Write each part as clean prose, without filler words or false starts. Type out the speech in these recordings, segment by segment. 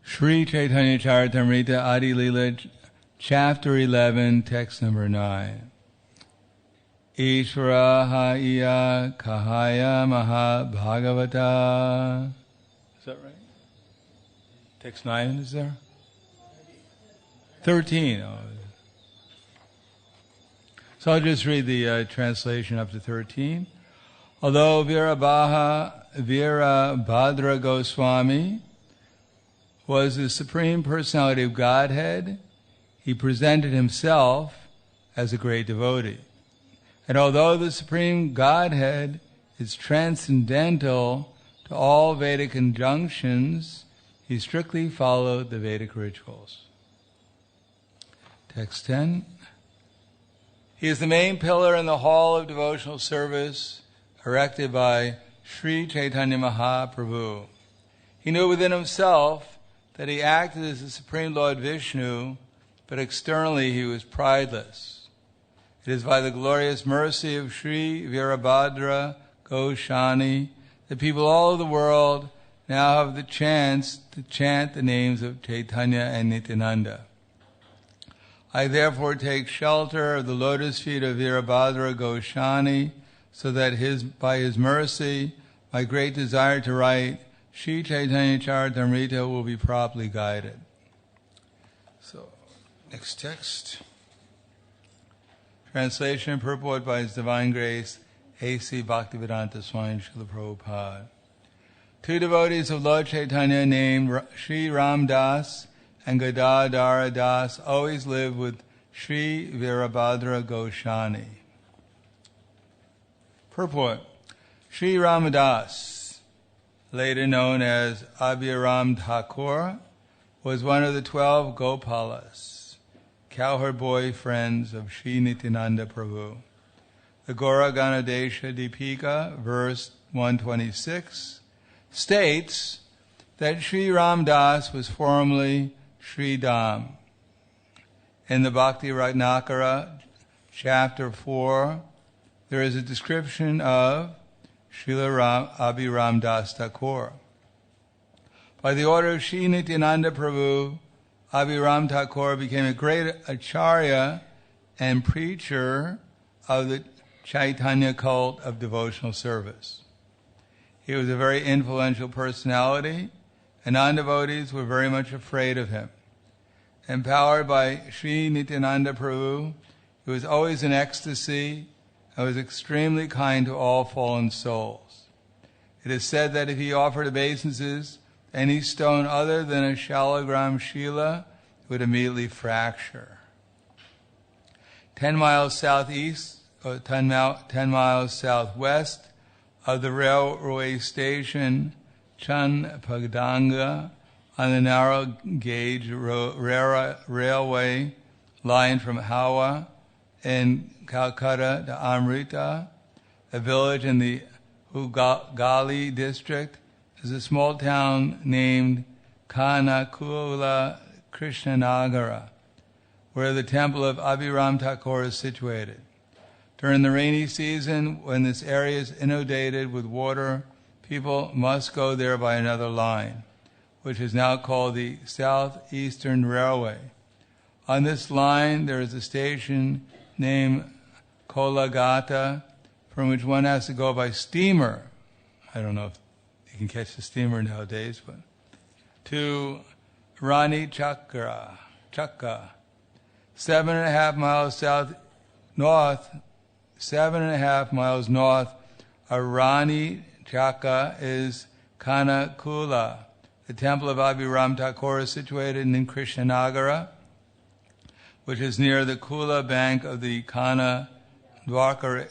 Sri Chaitanya Charitamrita Adi Lila, Chapter 11, Text number 9. Ishvara iya kahaya maha bhagavata. Is that right? Text 9 is there? 13. Oh. So I'll just read the translation up to 13. Although Virabhadra Goswami was the Supreme Personality of Godhead, he presented himself as a great devotee. And although the Supreme Godhead is transcendental to all Vedic injunctions, he strictly followed the Vedic rituals. Text 10. He is the main pillar in the hall of devotional service erected by Sri Chaitanya Mahaprabhu. He knew within himself that he acted as the Supreme Lord Vishnu, but externally he was prideless. It is by the glorious mercy of Sri Virabhadra Goswami that people all over the world now have the chance to chant the names of Chaitanya and Nityananda. I therefore take shelter of the lotus feet of Virabhadra Goswami, so that by his mercy, my great desire to write Sri Chaitanya Charitamrita will be properly guided. So, next text. Translation and purport by His Divine Grace, A.C. Bhaktivedanta Swami Srila Prabhupada. Two devotees of Lord Chaitanya named Sri Ram Das and Gadadhara Das always lived with Sri Virabhadra Goswami. Purport. Sri Ramadas, later known as Abhiram Thakur, was one of the 12 Gopalas, cowherd boy friends of Sri Nityananda Prabhu. The Gaura Ganadesha Deepika, verse 126, states that Sri Ram Das was formerly Sri Dham. In the Bhakti Ratnakara, chapter 4, there is a description of Srila Abhiram Das Thakur. By the order of Sri Nityananda Prabhu, Abhiram Thakur became a great acharya and preacher of the Chaitanya cult of devotional service. He was a very influential personality, and non-devotees were very much afraid of him. Empowered by Sri Nityananda Prabhu, he was always in ecstasy and was extremely kind to all fallen souls. It is said that if he offered obeisances, any stone other than a shalagram shila would immediately fracture. 10 miles southeast, or 10 miles southwest of the railway station Chanpadanga, on the narrow gauge railway line from Hawa in Calcutta to Amrita, a village in the Hugali district, is a small town named Kanakula Krishnanagara, where the temple of Abhiram Thakur is situated. During the rainy season, when this area is inundated with water, people must go there by another line, which is now called the Southeastern Railway. On this line, there is a station named Kolagata, from which one has to go by steamer. I don't know if you can catch the steamer nowadays, but to Rani Chakka, 7.5 miles north of Rani Chakka is Kanakula. The temple of Abhiram Thakur is situated in Krishnanagara, which is near the Kula bank of the Kana Dwarakeshwara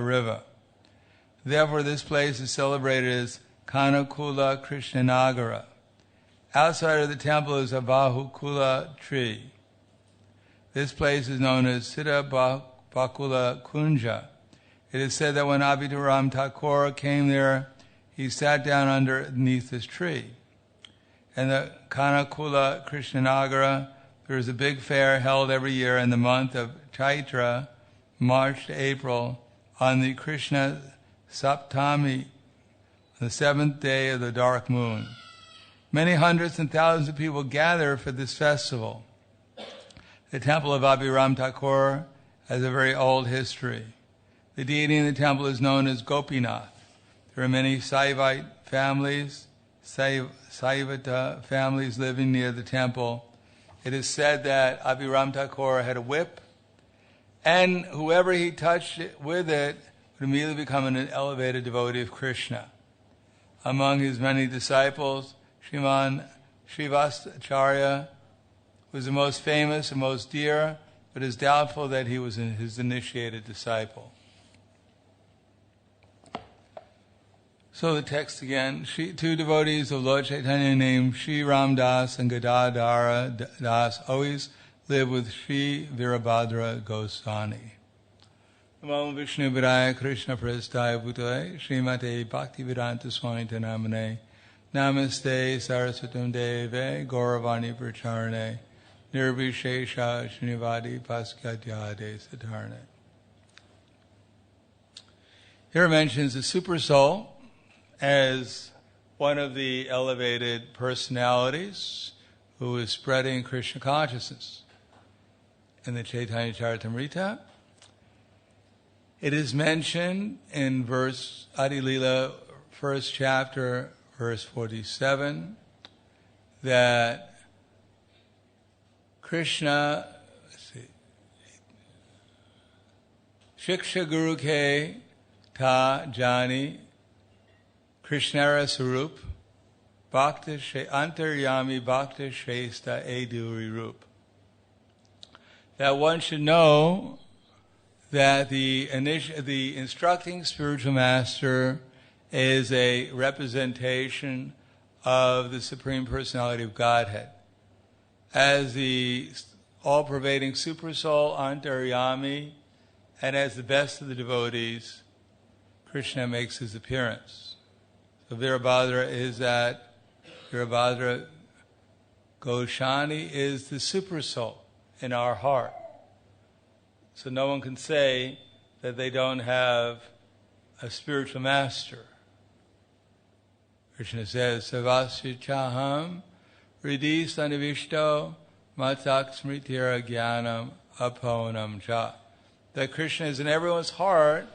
River. Therefore, this place is celebrated as Kanakula Krishnanagara. Outside of the temple is a Bahukula tree. This place is known as Siddha Bakula Kunja. It is said that when Abhiram Thakur came there, he sat down underneath this tree. In the Kanakula Krishnanagara, there is a big fair held every year in the month of Chaitra, March to April, on the Krishna Saptami. on the 7th day of the dark moon. Many hundreds and thousands of people gather for this festival. The temple of Abhiram Thakur has a very old history. The deity in the temple is known as Gopinath. There are many Saivite families, Saivata families living near the temple. It is said that Abhiram Thakur had a whip, and whoever he touched with it would immediately become an elevated devotee of Krishna. Among his many disciples, Sriman Srivastacharya was the most famous and most dear, but it is doubtful that he was his initiated disciple. So the text again, two devotees of Lord Chaitanya named Sri Ram Das and Gadadhara Das always live with Sri Virabhadra Goswami. Namo Vishnu Vidaya Krishna Prestaya Bhutale Srimate Bhaktivedanta Swami Namane Namaste Saraswatam Deve Gauravani Pracharane Nirvishesha Srinivadi Paskadyade Satarne. Here it mentions the super soul as one of the elevated personalities who is spreading Krishna consciousness. In the Chaitanya Charitamrita, it is mentioned in verse Adi Lila, first chapter, verse 47, that Krishna, Shiksha Guru Ke Ta Jani Krishnara Sarup Bhakta Antaryami Bhakta Shrestha Eduri Rup. That one should know that the instructing spiritual master is a representation of the Supreme Personality of Godhead. As the all-pervading super soul, Antaryami, and as the best of the devotees, Krishna makes his appearance. So Virabhadra is that, Virabhadra Goshani is the super soul in our heart. So no one can say that they don't have a spiritual master. Krishna says, Savasya Chaham Riddhi Sanivishto Matak Smritira Jnanam Aponam Cha. That Krishna is in everyone's heart.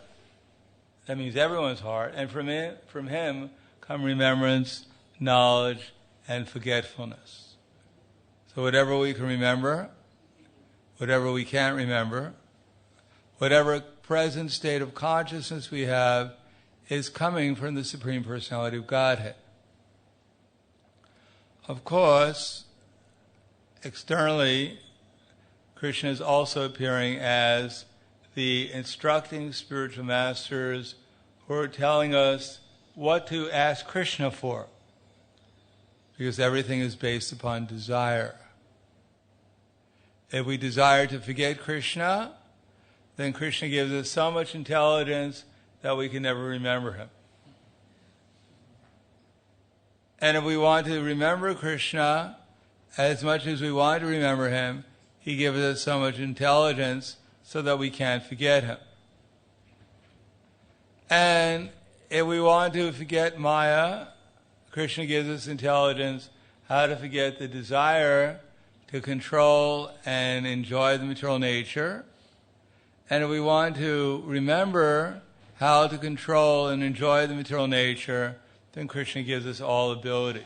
That means everyone's heart. And from him come remembrance, knowledge, and forgetfulness. So whatever we can remember, whatever we can't remember, whatever present state of consciousness we have is coming from the Supreme Personality of Godhead. Of course, externally, Krishna is also appearing as the instructing spiritual masters who are telling us what to ask Krishna for, because everything is based upon desire. If we desire to forget Krishna, then Krishna gives us so much intelligence that we can never remember him. And if we want to remember Krishna as much as we want to remember him, he gives us so much intelligence so that we can't forget him. And if we want to forget Maya, Krishna gives us intelligence how to forget the desire to control and enjoy the material nature. And if we want to remember how to control and enjoy the material nature, then Krishna gives us all ability.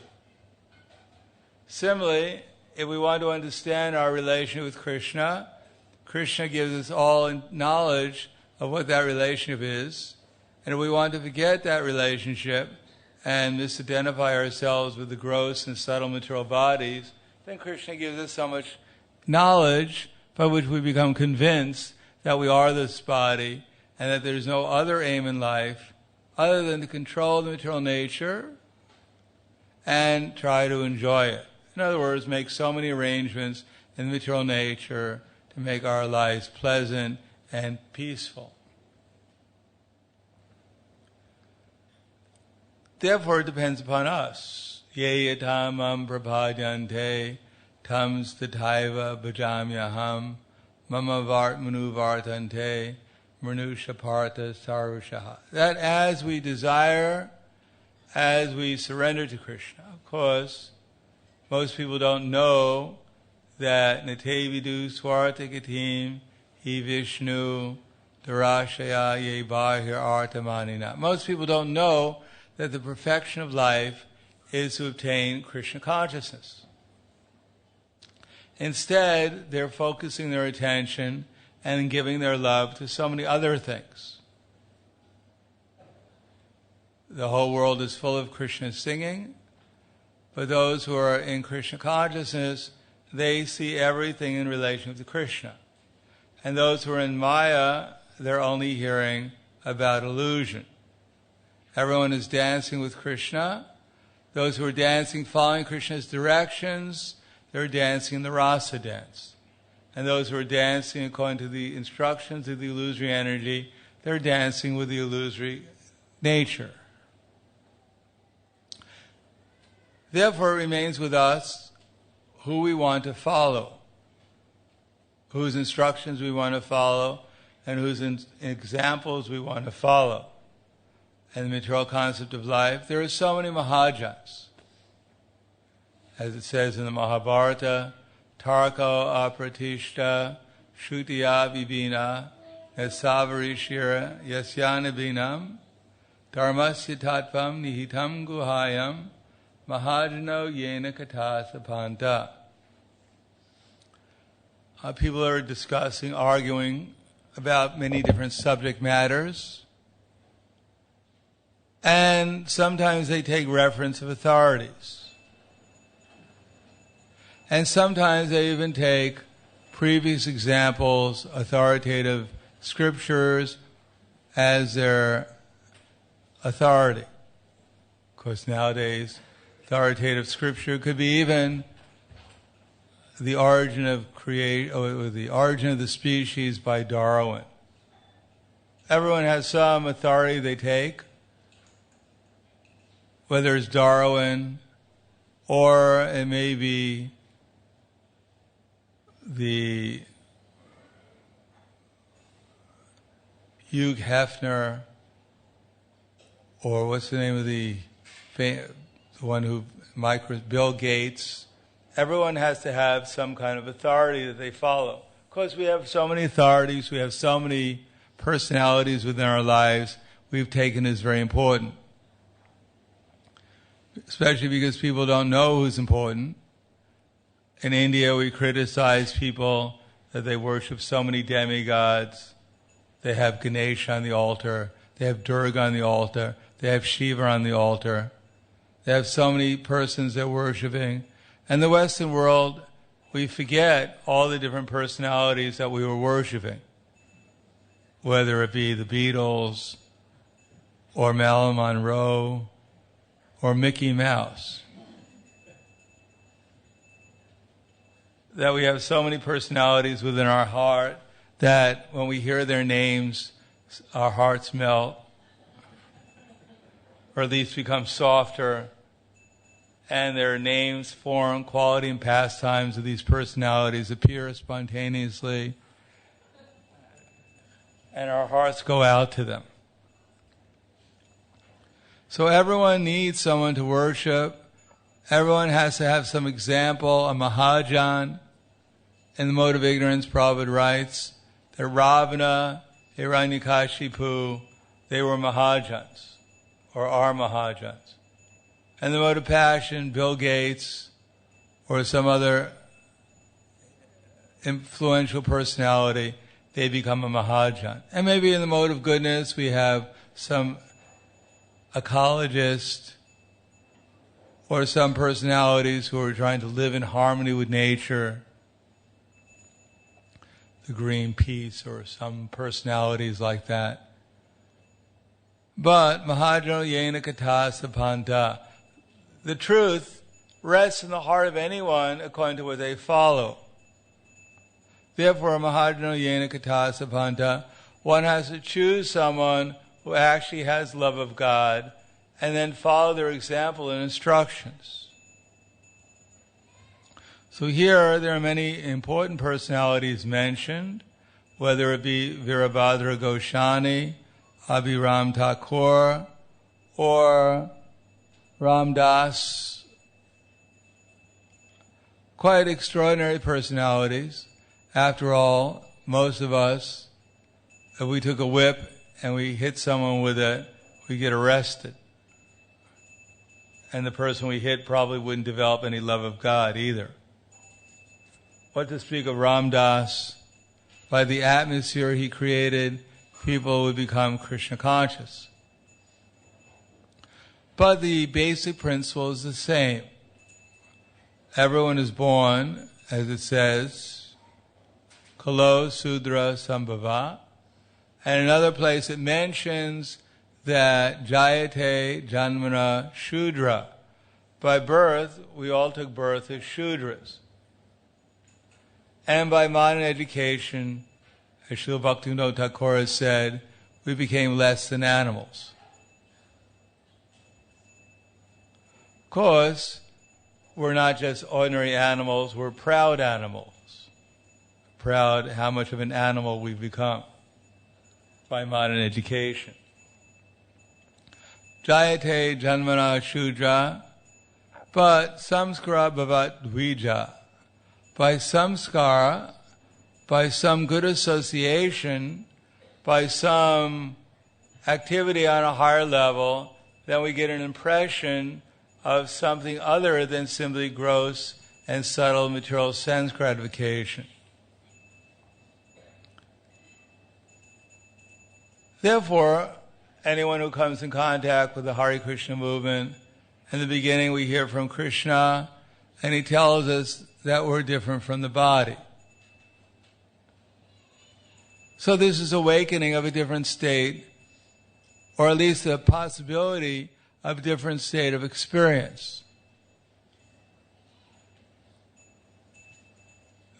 Similarly, if we want to understand our relation with Krishna, Krishna gives us all knowledge of what that relationship is. And if we want to forget that relationship and misidentify ourselves with the gross and subtle material bodies, then Krishna gives us so much knowledge by which we become convinced that we are this body and that there's no other aim in life other than to control the material nature and try to enjoy it. In other words, make so many arrangements in the material nature to make our lives pleasant and peaceful. Therefore, it depends upon us. Ye yatamam prapadyante tam stataiva bhajamyaham mama vart manu vartante manusha partha sarvashaha. That as we desire as we surrender to Krishna. Of course, most people don't know that Natevidu Swartikatim Hi Vishnu Darashaya Ye Bahir Artamanina. Most people don't know that the perfection of life is to obtain Krishna consciousness. Instead, they're focusing their attention and giving their love to so many other things. The whole world is full of Krishna singing, but those who are in Krishna consciousness, they see everything in relation to Krishna. And those who are in Maya, they're only hearing about illusion. Everyone is dancing with Krishna. Those who are dancing, following Krishna's directions, they're dancing the rasa dance. And those who are dancing according to the instructions of the illusory energy, they're dancing with the illusory nature. Therefore, it remains with us who we want to follow, whose instructions we want to follow, and whose examples we want to follow. And the material concept of life, there are so many Mahajans. As it says in the Mahabharata, Tarko apratishta shutiya vibhina yasavarishira yasyana binam dharmasya tattvam nihitam guhayam mahajano yena katasapanta. People are discussing, arguing about many different subject matters, and sometimes they take reference of authorities. And sometimes they even take previous examples, authoritative scriptures, as their authority. Of course, nowadays, authoritative scripture could be even the origin of the origin of the species by Darwin. Everyone has some authority they take, whether it's Darwin or it may be the Hugh Hefner, or what's the name of the one who, Bill Gates. Everyone has to have some kind of authority that they follow. Of course, we have so many authorities, we have so many personalities within our lives we've taken as very important. Especially because people don't know who's important. In India, we criticize people that they worship so many demigods. They have Ganesha on the altar. They have Durga on the altar. They have Shiva on the altar. They have so many persons they're worshiping. And the Western world, we forget all the different personalities that we were worshiping. Whether it be the Beatles, or Marilyn Monroe, or Mickey Mouse. That we have so many personalities within our heart that when we hear their names, our hearts melt, or at least become softer, and their names, form, quality, and pastimes of these personalities appear spontaneously, and our hearts go out to them. So everyone needs someone to worship. Everyone has to have some example, a Mahajan. In the Mode of Ignorance, Prabhupada writes that Ravana, Hiranyakashipu, they were Mahajans, or are Mahajans. And the Mode of Passion, Bill Gates, or some other influential personality, they become a Mahajan. And maybe in the Mode of Goodness, we have some ecologist, or some personalities who are trying to live in harmony with nature, the Greenpeace, or some personalities like that. But Mahajano Yena Katasa Panta, the truth rests in the heart of anyone according to what they follow. Therefore, Mahajano Yena Katasa Panta, one has to choose someone who actually has love of God and then follow their example and instructions. So here, there are many important personalities mentioned, whether it be Virabhadra Goswami, Abhiram Thakur, or Ram Dass, quite extraordinary personalities. After all, most of us, if we took a whip and we hit someone with it, we get arrested. And the person we hit probably wouldn't develop any love of God either. What to speak of Ram Dass? By the atmosphere he created, people would become Krishna conscious. But the basic principle is the same. Everyone is born, as it says, Kalo Sudra Sambhava. And another place it mentions that Jayate Janmana Shudra. By birth, we all took birth as Shudras. And by modern education, as Srila Bhaktivinoda Thakur has said, we became less than animals. Of course, we're not just ordinary animals, we're proud animals. Proud how much of an animal we've become by modern education. Jayate Janmana Shudra, but samskara bhavat dvija. By samskara, by some good association, by some activity on a higher level, then we get an impression of something other than simply gross and subtle material sense gratification. Therefore, anyone who comes in contact with the Hare Krishna movement, in the beginning we hear from Krishna, and he tells us that we're different from the body. So this is awakening of a different state, or at least the possibility of a different state of experience.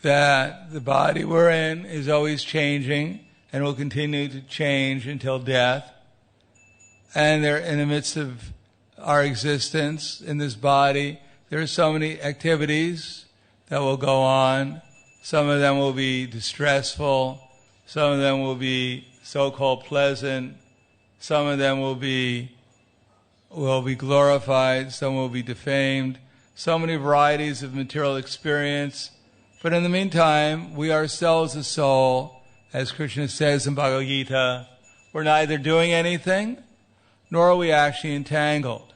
That the body we're in is always changing and will continue to change until death. And there, in the midst of our existence in this body, there are so many activities that will go on. Some of them will be distressful. Some of them will be so-called pleasant. Some of them will be glorified. Some will be defamed. So many varieties of material experience. But in the meantime, we ourselves, the soul, as Krishna says in Bhagavad Gita, we're neither doing anything, nor are we actually entangled.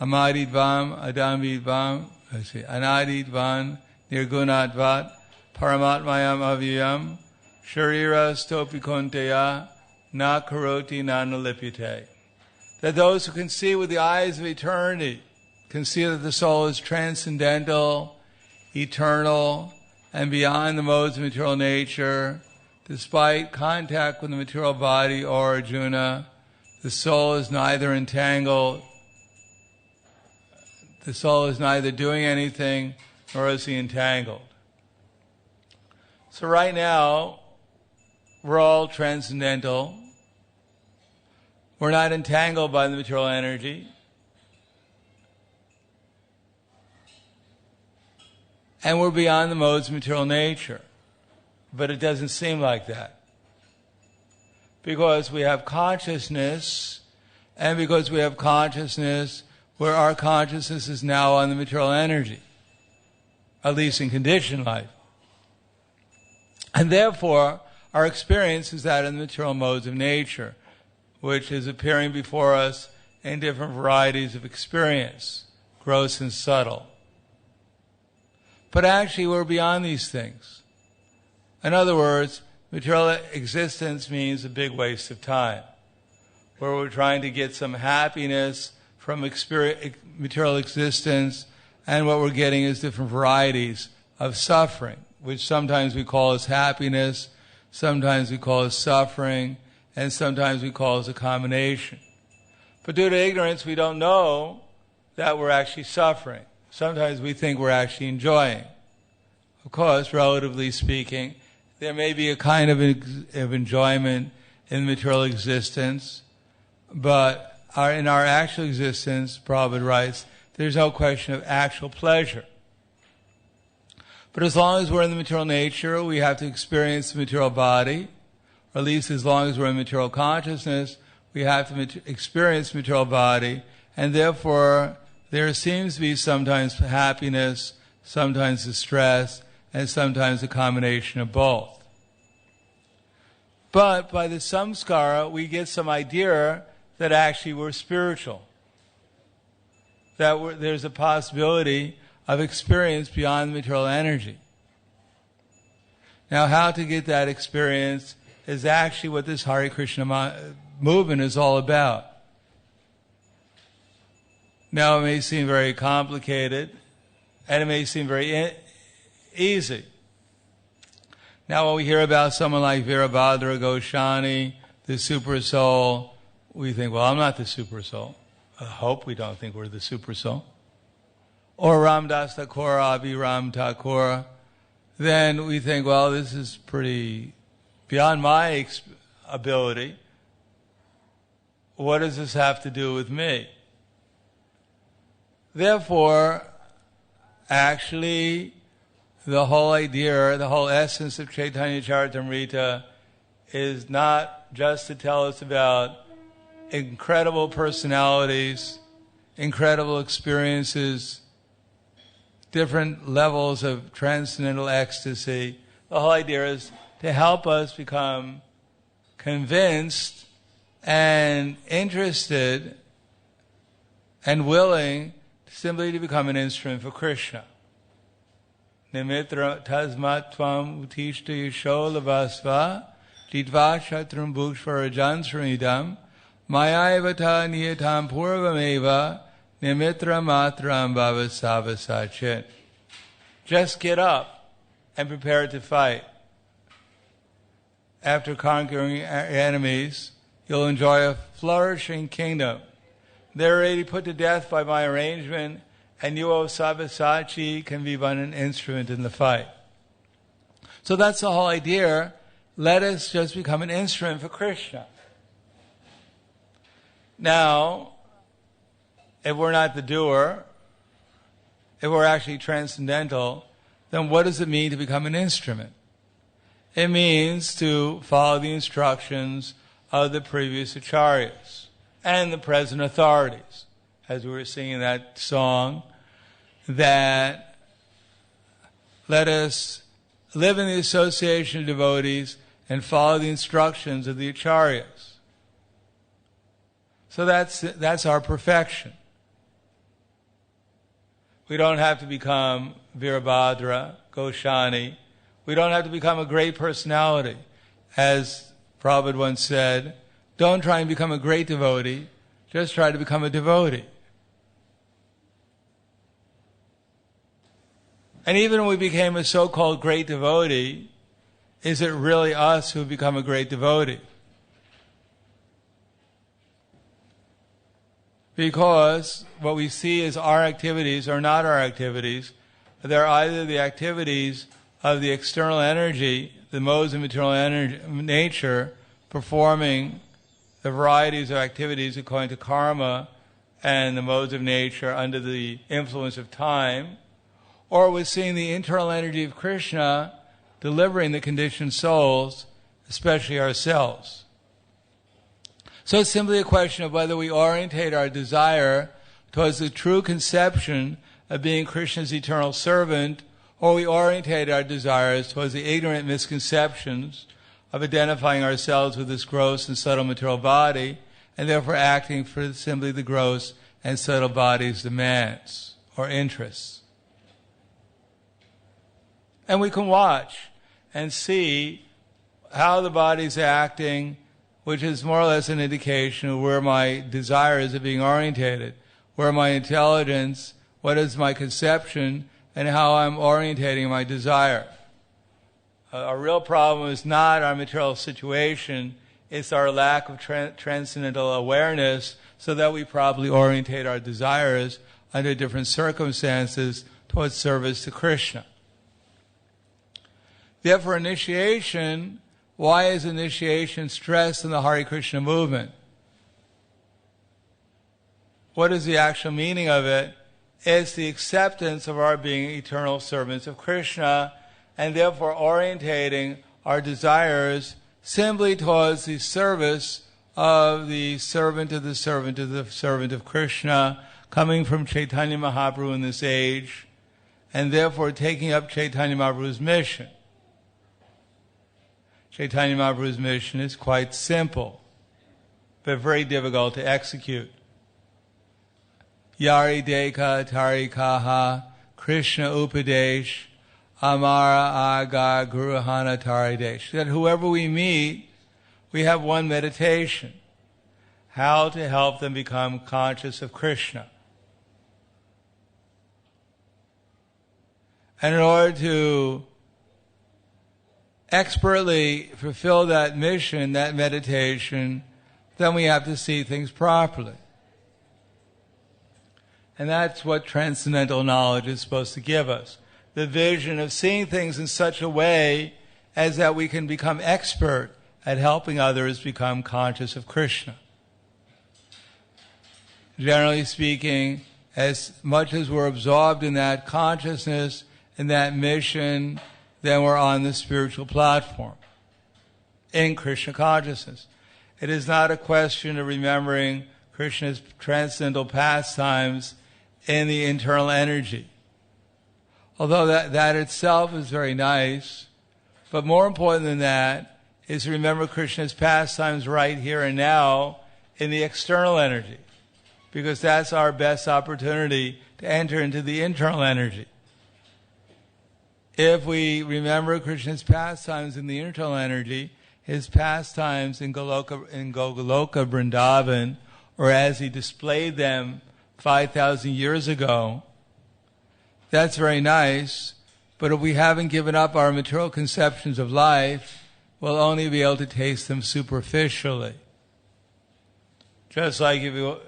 Amadidvam, adamvidvam, anadidvam, nirgunadvat, paramatmayam avyam, sharira stopikonteya, na karoti nanalipite. That those who can see with the eyes of eternity can see that the soul is transcendental, eternal, and beyond the modes of material nature. Despite contact with the material body, or Arjuna, the soul is neither entangled, the soul is neither doing anything, nor is he entangled. So right now, we're all transcendental. We're not entangled by the material energy. And we're beyond the modes of material nature. But it doesn't seem like that. Because we have consciousness, and because we have consciousness, where our consciousness is now on the material energy, at least in conditioned life. And therefore, our experience is that in the material modes of nature, which is appearing before us in different varieties of experience, gross and subtle. But actually, we're beyond these things. In other words, material existence means a big waste of time, where we're trying to get some happiness from material existence, and what we're getting is different varieties of suffering, which sometimes we call as happiness, sometimes we call as suffering, and sometimes we call as a combination. But due to ignorance, we don't know that we're actually suffering. Sometimes we think we're actually enjoying. Of course, relatively speaking, there may be a kind of enjoyment in material existence, but in our actual existence, Prabhupada writes, there's no question of actual pleasure. But as long as we're in the material nature, we have to experience the material body, or at least as long as we're in material consciousness, we have to experience material body, and therefore there seems to be sometimes happiness, sometimes distress, and sometimes a combination of both. But by the samskara, we get some idea that actually we're spiritual, that there's a possibility of experience beyond material energy. Now, how to get that experience is actually what this Hare Krishna movement is all about. Now, it may seem very complicated, and it may seem very easy. Now, when we hear about someone like Virabhadra Goswami, the super soul, we think, well, I'm not the super soul. I hope we don't think we're the super soul. Or Ramdas Thakur, Abhiram Thakur, then we think, well, this is pretty beyond my ability. What does this have to do with me? Therefore, actually, the whole idea, the whole essence of Chaitanya Charitamrita is not just to tell us about incredible personalities, incredible experiences, different levels of transcendental ecstasy. The whole idea is to help us become convinced and interested and willing simply to become an instrument for Krishna. Nimitra tasmat tvam utishta yasho lavasva jitva shatram bhukshvarajan srimidam mayayavata niyatam purvameva nimitra matram bhavasavasachet. Just get up and prepare to fight. After conquering enemies, you'll enjoy a flourishing kingdom. They're already put to death by my arrangement, and you, O Sabyasachi, can be but an instrument in the fight. So that's the whole idea. Let us just become an instrument for Krishna. Now, if we're not the doer, if we're actually transcendental, then what does it mean to become an instrument? It means to follow the instructions of the previous acharyas and the present authorities. As we were singing that song, that let us live in the association of devotees and follow the instructions of the acharyas. So that's our perfection. We don't have to become Virabhadra Goswami. We don't have to become a great personality. As Prabhupada once said, don't try and become a great devotee, just try to become a devotee. And even when we became a so-called great devotee, is it really us who become a great devotee? Because what we see as our activities are not our activities. They're either the activities of the external energy, the modes of material nature, performing the varieties of activities according to karma and the modes of nature under the influence of time, or we're seeing the internal energy of Krishna delivering the conditioned souls, especially ourselves. So it's simply a question of whether we orientate our desire towards the true conception of being Krishna's eternal servant, or we orientate our desires towards the ignorant misconceptions of identifying ourselves with this gross and subtle material body, and therefore acting for simply the gross and subtle body's demands or interests. And we can watch and see how the body's acting, which is more or less an indication of where my desires are being orientated, where my intelligence, what is my conception, and how I'm orientating my desire. Our real problem is not our material situation, it's our lack of transcendental awareness, so that we properly orientate our desires under different circumstances towards service to Krishna. Therefore, initiation, why is initiation stressed in the Hare Krishna movement? What is the actual meaning of it? It's the acceptance of our being eternal servants of Krishna, and therefore orientating our desires simply towards the service of the servant of the servant of the servant of Krishna, coming from Chaitanya Mahaprabhu in this age, and therefore taking up Chaitanya Mahaprabhu's mission. Chaitanya Mahaprabhu's mission is quite simple, but very difficult to execute. Yari Deka Tari Kaha Krishna Upadesh Amara Aga Guruhana Tari Desh. That whoever we meet, we have one meditation, how to help them become conscious of Krishna. And in order to expertly fulfill that mission, that meditation, then we have to see things properly. And that's what transcendental knowledge is supposed to give us. The vision of seeing things in such a way as that we can become expert at helping others become conscious of Krishna. Generally speaking, as much as we're absorbed in that consciousness, in that mission, then we're on the spiritual platform, in Krishna consciousness. It is not a question of remembering Krishna's transcendental pastimes in the internal energy. Although that itself is very nice, but more important than that is to remember Krishna's pastimes right here and now in the external energy, because that's our best opportunity to enter into the internal energy. If we remember Krishna's pastimes in the internal energy, his pastimes in Goloka Vrindavan, or as he displayed them 5,000 years ago, that's very nice, but if we haven't given up our material conceptions of life, we'll only be able to taste them superficially. Just like the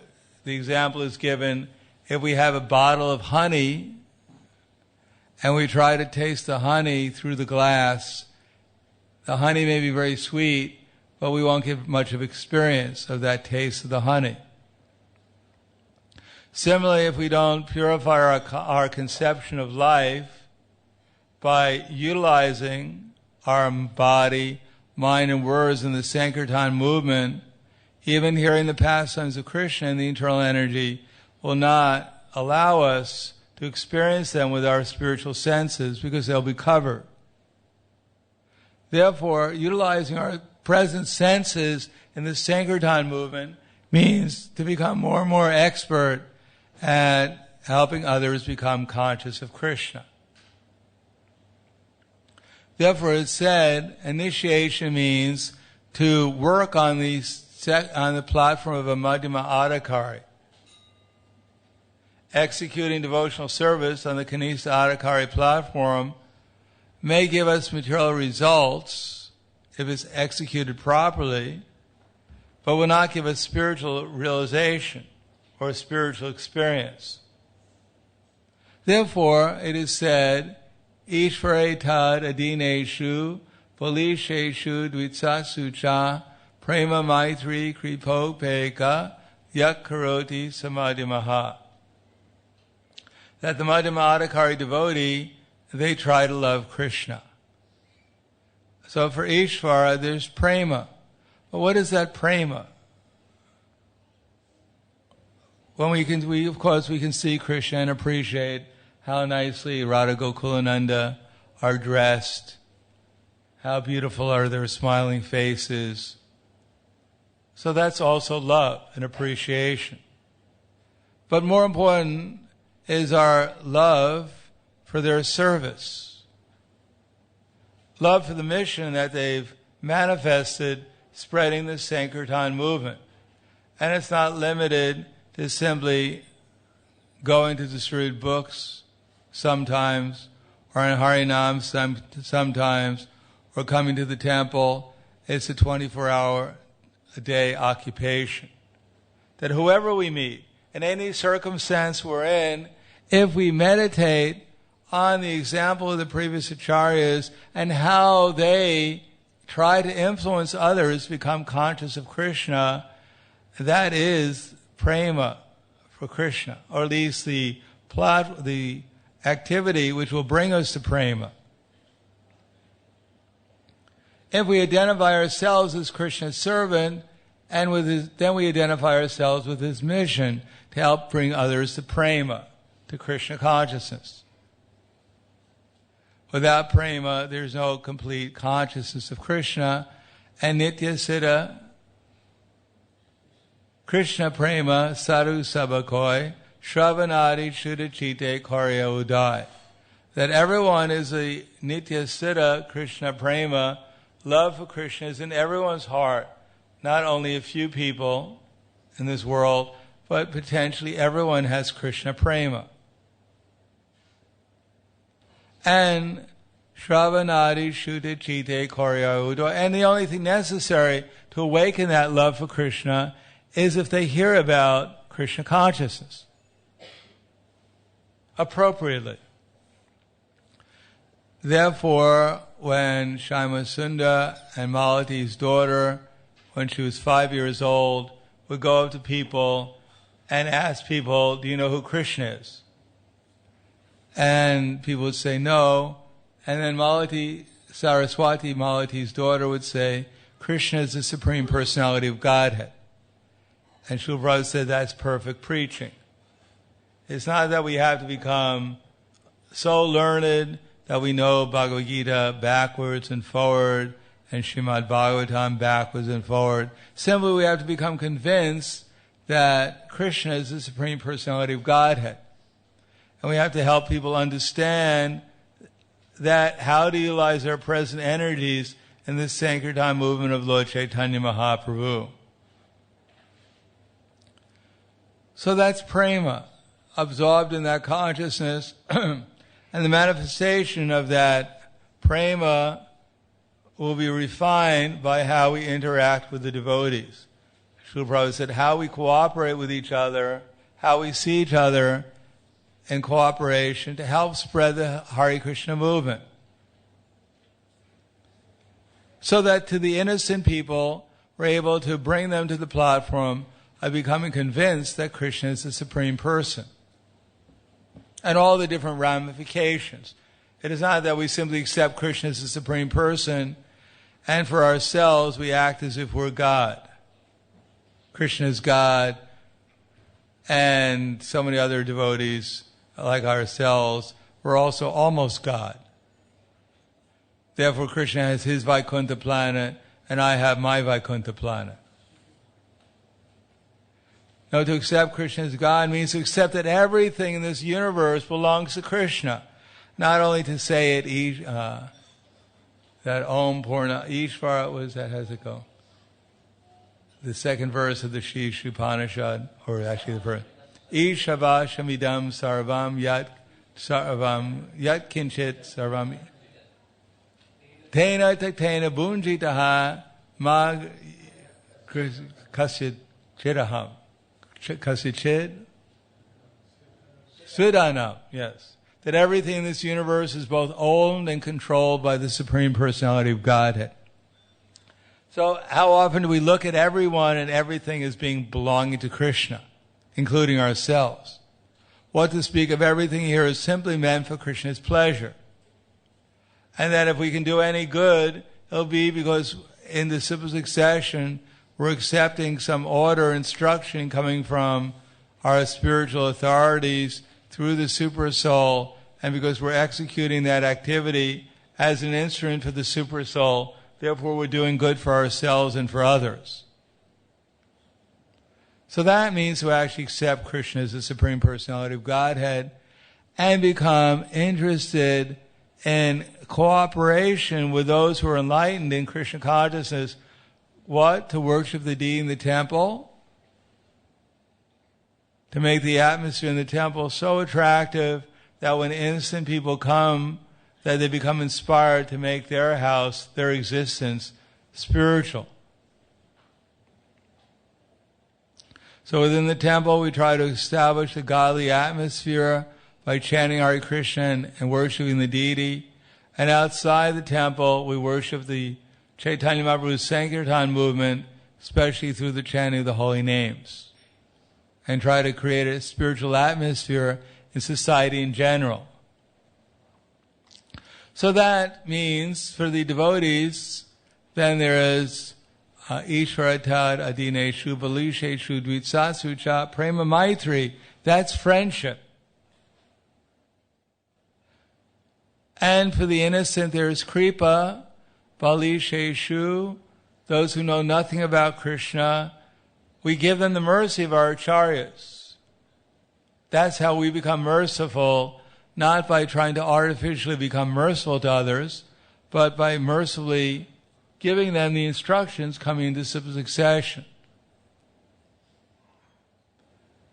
example is given, if we have a bottle of honey and we try to taste the honey through the glass, the honey may be very sweet, but we won't get much of experience of that taste of the honey. Similarly, if we don't purify our conception of life by utilizing our body, mind, and words in the Sankirtan movement, even hearing the pastimes of Krishna in the internal energy will not allow us to experience them with our spiritual senses because they'll be covered. Therefore, utilizing our present senses in the Sankirtan movement means to become more and more expert at helping others become conscious of Krishna. Therefore, it's said initiation means to work on the platform of a Madhyama Adhikari. Executing devotional service on the Kanista Adhikari platform may give us material results if it's executed properly, but will not give us spiritual realization or spiritual experience. Therefore, it is said, Ishvare tad adineshu, polisheshu dvitsatsu cha, prema maitri kripopeka, yak karoti samadhimaha. That the Madhyama Adhikari devotee, they try to love Krishna. So for Ishvara, there's prema. But what is that prema? When we can see Krishna and appreciate how nicely Radha Gokulananda are dressed, how beautiful are their smiling faces. So that's also love and appreciation. But more important is our love for their service. Love for the mission that they've manifested spreading the Sankirtan movement. And it's not limited to simply going to distribute books sometimes, or in Harinam sometimes, or coming to the temple. It's a 24-hour-a-day occupation. That whoever we meet, in any circumstance we're in, if we meditate on the example of the previous acharyas and how they try to influence others become conscious of Krishna, that is prema for Krishna, or at least the activity which will bring us to prema. If we identify ourselves as Krishna's servant, And then we identify ourselves with his mission to help bring others to prema, to Krishna consciousness. Without prema, there's no complete consciousness of Krishna. And nitya siddha, Krishna prema, sadhu sabakoi, shravanadi shuddhachite karya udai. That everyone is a nitya siddha Krishna prema, love for Krishna is in everyone's heart. Not only a few people in this world, but potentially everyone has Krishna prema. And Shravanadi Shuddhachite Karya Udo. And the only thing necessary to awaken that love for Krishna is if they hear about Krishna consciousness appropriately. Therefore, when Shyamasundar and Malati's daughter, when she was 5 years old, would go up to people and ask people, do you know who Krishna is? And people would say no. And then Saraswati, Malati's daughter, would say, Krishna is the Supreme Personality of Godhead. And Srila Prabhupada said that's perfect preaching. It's not that we have to become so learned that we know Bhagavad Gita backwards and forward and Srimad Bhagavatam backwards and forward. Simply we have to become convinced that Krishna is the Supreme Personality of Godhead. And we have to help people understand that how to utilize our present energies in this Sankirtan movement of Lord Chaitanya Mahaprabhu. So that's prema, absorbed in that consciousness. And the manifestation of that prema will be refined by how we interact with the devotees. Srila Prabhupada said how we cooperate with each other, how we see each other in cooperation to help spread the Hare Krishna movement. So that to the innocent people, we're able to bring them to the platform of becoming convinced that Krishna is the Supreme Person. And all the different ramifications. It is not that we simply accept Krishna as the Supreme Person, and for ourselves we act as if we're God. Krishna is God, and so many other devotees like ourselves, we're also almost God. Therefore, Krishna has his Vaikuntha planet, and I have my Vaikuntha planet. Now, to accept Krishna as God means to accept that everything in this universe belongs to Krishna. Not only to say it, that Om Purna Ishvara, what is that? How does it go? The second verse of the Sheesh Upanishad, or actually the first. Ishava Shamidam Sarvam Yat Kinchit Sarvam Tena Tena Bunjitaha Mag Kasit Chidaham. Kasit Svidanam, yes. That everything in this universe is both owned and controlled by the Supreme Personality of Godhead. So how often do we look at everyone and everything as being belonging to Krishna, including ourselves? What to speak of everything here is simply meant for Krishna's pleasure. And that if we can do any good, it'll be because in the simple succession, we're accepting some order, instruction coming from our spiritual authorities through the super soul, and because we're executing that activity as an instrument for the super soul, therefore we're doing good for ourselves and for others. So that means to actually accept Krishna as the Supreme Personality of Godhead and become interested in cooperation with those who are enlightened in Krishna consciousness. What? To worship the deity in the temple? To make the atmosphere in the temple so attractive that when innocent people come, that they become inspired to make their house, their existence, spiritual. So within the temple, we try to establish a godly atmosphere by chanting Hare Krishna and worshiping the deity. And outside the temple, we worship the Chaitanya Mahaprabhu's Sankirtan movement, especially through the chanting of the holy names, and try to create a spiritual atmosphere in society in general. So that means for the devotees, then there is Ishvaratad Adineshu Balisheshu Dvitsatsucha Prema Maitri. That's friendship. And for the innocent there is Kripa, Balisheshu, those who know nothing about Krishna. We give them the mercy of our acharyas. That's how we become merciful, not by trying to artificially become merciful to others, but by mercifully giving them the instructions coming into succession.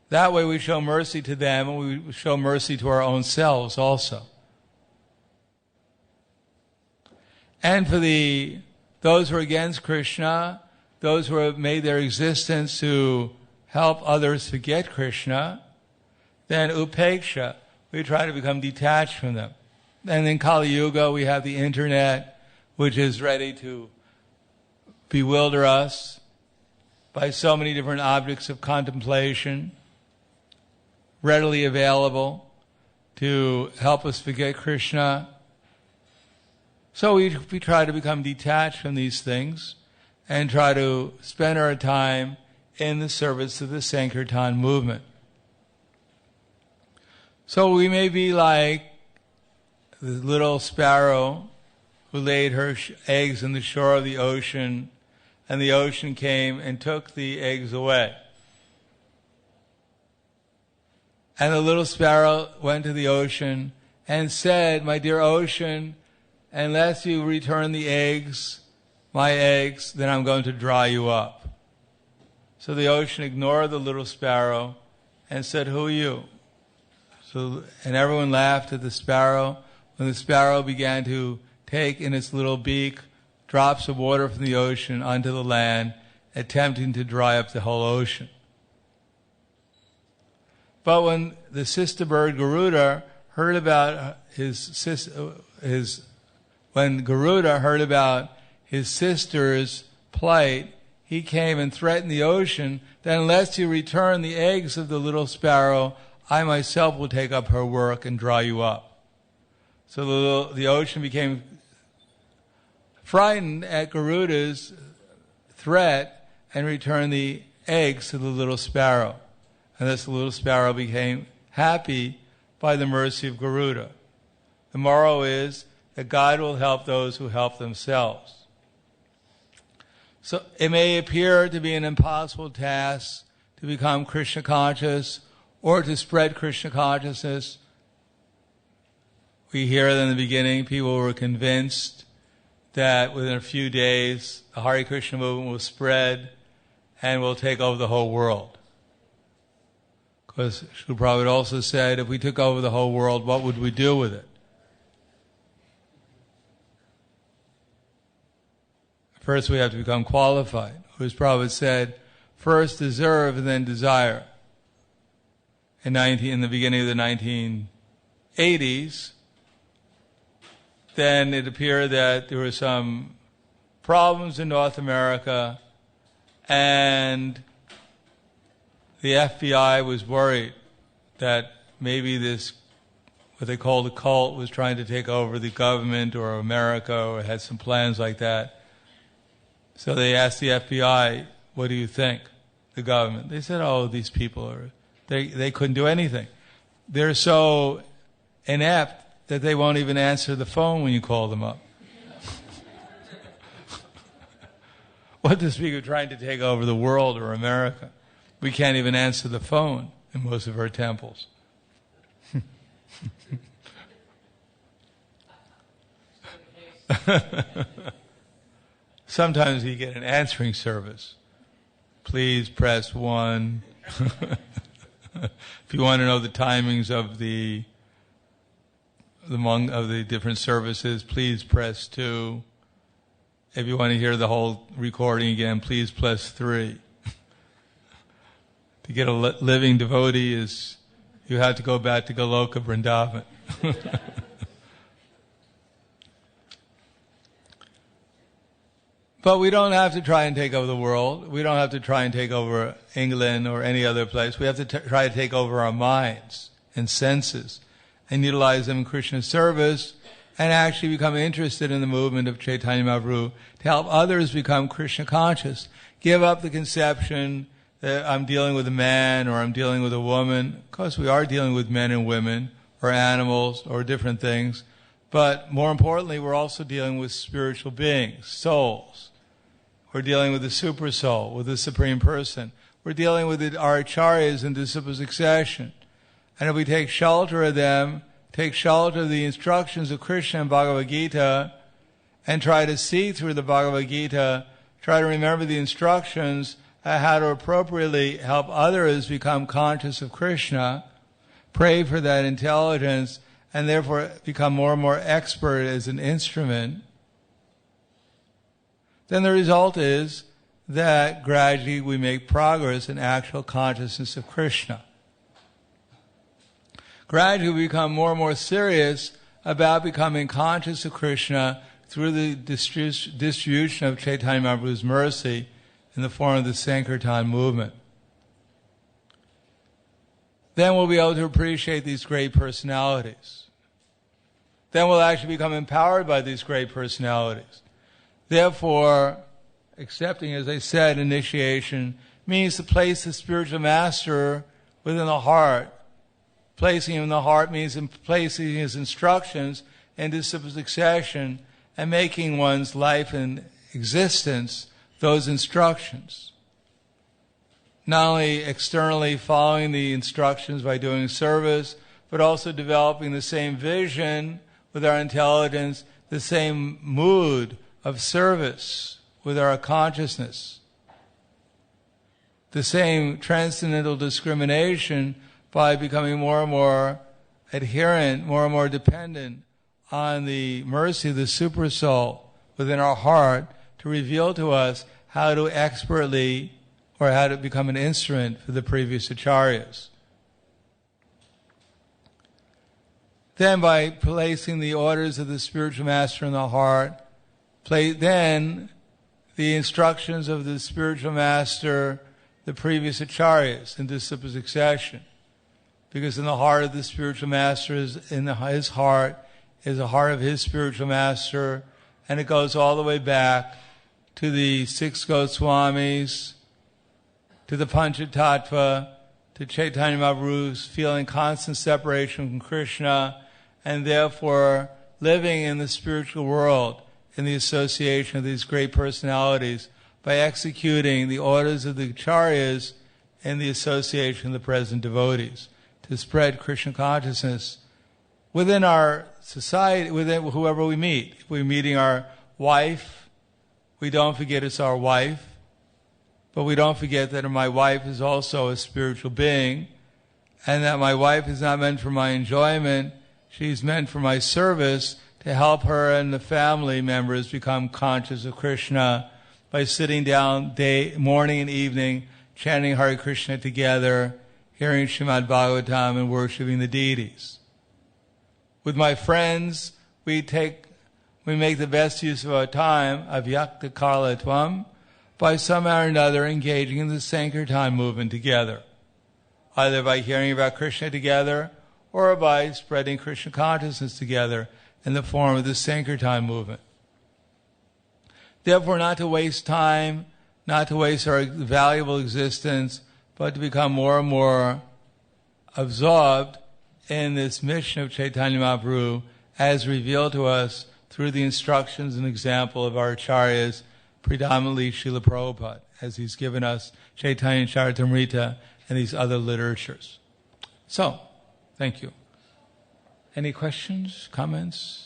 That way we show mercy to them and we show mercy to our own selves also. And for those who are against Krishna, those who have made their existence to help others forget Krishna, then upeksha, we try to become detached from them. And in Kali Yuga we have the internet, which is ready to bewilder us by so many different objects of contemplation, readily available to help us forget Krishna. So we try to become detached from these things and try to spend our time in the service of the Sankirtan movement. So we may be like the little sparrow who laid her eggs in the shore of the ocean, and the ocean came and took the eggs away. And the little sparrow went to the ocean and said, "My dear ocean, unless you return the eggs, my eggs, then I'm going to dry you up." So the ocean ignored the little sparrow and said, "Who are you?" And everyone laughed at the sparrow. When the sparrow began to take in its little beak drops of water from the ocean onto the land, attempting to dry up the whole ocean. But when the sister bird Garuda heard about when Garuda heard about his sister's plight, he came and threatened the ocean that unless you return the eggs of the little sparrow, I myself will take up her work and dry you up. So the ocean became frightened at Garuda's threat and returned the eggs to the little sparrow. And thus the little sparrow became happy by the mercy of Garuda. The moral is that God will help those who help themselves. So it may appear to be an impossible task to become Krishna conscious or to spread Krishna consciousness. We hear that in the beginning people were convinced that within a few days the Hare Krishna movement will spread and will take over the whole world. Because Srila Prabhupada also said, if we took over the whole world, what would we do with it? First we have to become qualified. As Prabhupada said, first deserve and then desire. In the beginning of the 1980s, then it appeared that there were some problems in North America, and the FBI was worried that maybe this, what they called a cult, was trying to take over the government or America, or had some plans like that. So they asked the FBI, what do you think, the government? They said, oh, these people they couldn't do anything. They're so inept that they won't even answer the phone when you call them up. What to speak of trying to take over the world or America? We can't even answer the phone in most of our temples. Sometimes you get an answering service. Please press 1. If you want to know the timings of the different services, please press 2. If you want to hear the whole recording again, please press 3. To get a living devotee you have to go back to Goloka Vrindavan. But we don't have to try and take over the world. We don't have to try and take over England or any other place. We have to try to take over our minds and senses and utilize them in Krishna's service and actually become interested in the movement of Chaitanya Mahaprabhu to help others become Krishna conscious. Give up the conception that I'm dealing with a man or I'm dealing with a woman. Of course, we are dealing with men and women or animals or different things. But more importantly, we're also dealing with spiritual beings, souls. We're dealing with the super soul, with the Supreme Person. We're dealing with our acharyas in disciple succession. And if we take shelter of them, take shelter of the instructions of Krishna and Bhagavad Gita, and try to see through the Bhagavad Gita, try to remember the instructions on how to appropriately help others become conscious of Krishna, pray for that intelligence, and therefore become more and more expert as an instrument, then the result is that gradually we make progress in actual consciousness of Krishna. Gradually we become more and more serious about becoming conscious of Krishna through the distribution of Chaitanya Mahaprabhu's mercy in the form of the Sankirtan movement. Then we'll be able to appreciate these great personalities. Then we'll actually become empowered by these great personalities. Therefore, accepting, as I said, initiation means to place the spiritual master within the heart. Placing him in the heart means placing his instructions in disciple succession and making one's life and existence those instructions. Not only externally following the instructions by doing service, but also developing the same vision with our intelligence, the same mood of service with our consciousness, the same transcendental discrimination by becoming more and more adherent, more and more dependent on the mercy of the super soul within our heart to reveal to us how to expertly or how to become an instrument for the previous acharyas. Then by placing the orders of the spiritual master in the heart, then the instructions of the spiritual master, the previous acharyas in disciple succession. Because in the heart of the spiritual master his heart is the heart of his spiritual master, and it goes all the way back to the 6 Goswamis, to the Panchatattva, to Chaitanya Mahaprabhu's feeling constant separation from Krishna, and therefore living in the spiritual world in the association of these great personalities by executing the orders of the acharyas in the association of the present devotees to spread Krishna consciousness within our society, within whoever we meet. If we're meeting our wife, we don't forget it's our wife, but we don't forget that my wife is also a spiritual being, and that my wife is not meant for my enjoyment, she's meant for my service, to help her and the family members become conscious of Krishna by sitting down morning and evening, chanting Hare Krishna together, hearing Srimad Bhagavatam and worshiping the deities. With my friends, we make the best use of our time, avyakta kala tvam, by somehow or another engaging in the Sankirtan movement together, either by hearing about Krishna together or by spreading Krishna consciousness together in the form of the Sankirtan movement. Therefore, not to waste time, not to waste our valuable existence, but to become more and more absorbed in this mission of Chaitanya Mahaprabhu as revealed to us through the instructions and example of our acharyas, predominantly Srila Prabhupada, as he's given us Chaitanya Charitamrita and these other literatures. So, thank you. Any questions, comments?